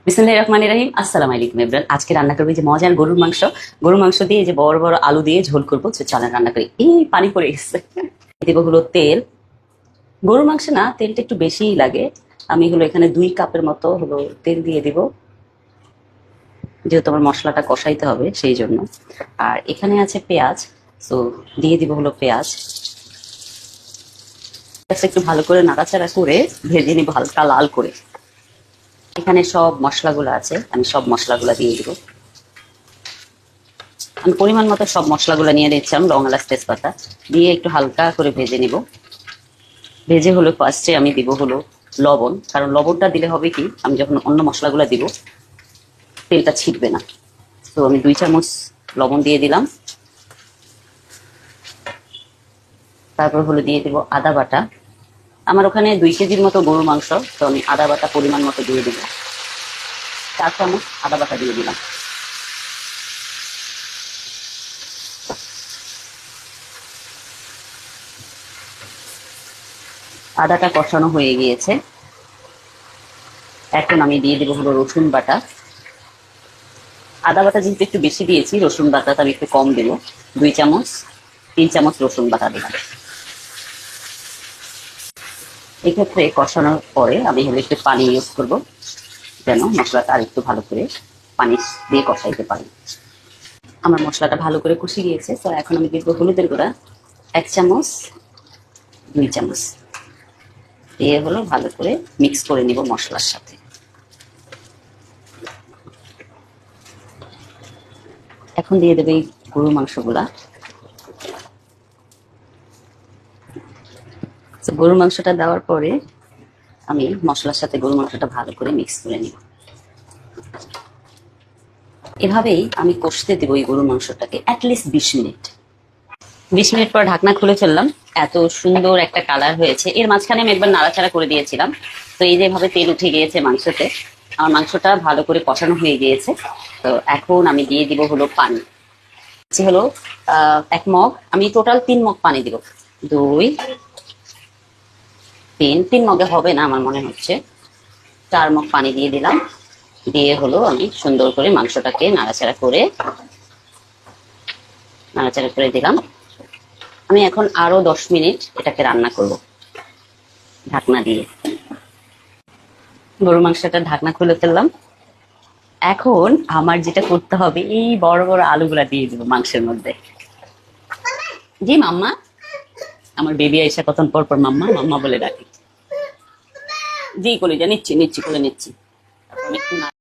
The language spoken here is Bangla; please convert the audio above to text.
বিসমিল্লাহির রহমানির রহিম। আসসালামু আলাইকুম এভরিওয়ান। আজকে রান্না করবো যে মজার গরুর মাংস। গরুর মাংস দিয়ে যে বড় বড় আলু দিয়ে ঝোল করবো। চলেন রান্না করি। এই পানি পড়ে গেছে। দেবো হলো তেল। গরুর মাংস না, তেলটা একটু বেশিই লাগে। আমি হলো এখানে 2 কাপের মতো হলো তেল দিয়ে দিব, যেহেতু আমার মশলাটা কষাইতে হবে সেই জন্য। আর এখানে আছে পেঁয়াজ, তো দিয়ে দিব হলো পেঁয়াজ। একটু ভালো করে নাড়াচাড়া করে ভেজে নিব হালকা লাল করে। এখানে সব মশলাগুলো আছে, আমি সব মশলাগুলো দিয়ে দিব। আমি পরিমাণ মতো সব মশলাগুলো নিয়ে দিচ্ছিলাম, লং এলাচ তেজপাতা দিয়ে একটু হালকা করে ভেজে নিব। ভেজে হলো ফার্স্টে আমি দিব হলো লবণ, কারণ লবণটা দিলে হবে কি, আমি যখন অন্য মশলাগুলো দিব তেলটা ছিটবে না। তো আমি 2 চামচ লবণ দিয়ে দিলাম। তারপর হলো দিয়ে দিব আদা বাটা। আমার ওখানে 2 কেজির মতো গরুর মাংস, তো আমি আদা বাটা পরিমাণ মতো দিয়ে দিব। 4 চামচ আদা বাটা দিয়ে দিলাম। আদাটা কষানো হয়ে গিয়েছে, এখন আমি দিয়ে দেবো হলো রসুন বাটা। আদা বাটা যেহেতু একটু বেশি দিয়েছি, রসুন বাটাটা আমি একটু কম দেবো। 2 চামচ 3 চামচ রসুন বাটা দিলাম। এক্ষেত্রে কষানোর পরে আমি হলো একটু পানি ইউজ করবো, যেন মশলাটা আর একটু ভালো করে পানি দিয়ে কষাইতে পারি। আমার মশলাটা ভালো করে কষে গিয়েছে, তো এখন আমি দিব হলুদের গুঁড়া 1 চামচ 2 চামচ দিয়ে হলো ভালো করে মিক্স করে নিব মশলার সাথে। এখন দিয়ে দেবে এই গরুর মাংসগুলা। তো গরুর মাংসটা দেওয়ার পরে আমি মশলার সাথে গরুর মাংসটা ভালো করে মিক্স করে নিব। এভাবেই আমি কষতে দেবো এই গরুর মাংসটাকে অ্যাটলিস্ট 20 মিনিট। 20 মিনিট পর ঢাকনা খুলে ফেললাম। এত সুন্দর একটা কালার হয়েছে। এর মাঝখানে আমি একবার নাড়াচাড়া করে দিয়েছিলাম, তো এই যেভাবে তেল উঠে গিয়েছে মাংসতে, আমার মাংসটা ভালো করে কষানো হয়ে গিয়েছে। তো এখন আমি দিয়ে দিব হলো পানি। হলো 1 মগ, আমি টোটাল 3 মগ পানি দিব। 3 মগে হবে না আমার মনে হচ্ছে। 4 মগ পানি দিয়ে দিলাম। দিয়ে হলো আমি সুন্দর করে মাংসটাকে নাড়াচাড়া করে দিলাম। আমি এখন আরো 10 মিনিট এটাকে রান্না করব ঢাকনা দিয়ে। গরু মাংসটা ঢাকনা খুলে ফেললাম। এখন আমার যেটা করতে হবে, এই বড় বড় আলুগুলা দিয়ে দিব মাংসের মধ্যে। জি মাম্মা। আমার বেবি আইসা কতক্ষণ পর পর মাম্মা মাম্মা বলে ডাকে। জি করে যা নিচ্ছি নিচ্ছি করে নিচ্ছি। তারপর আমি একটু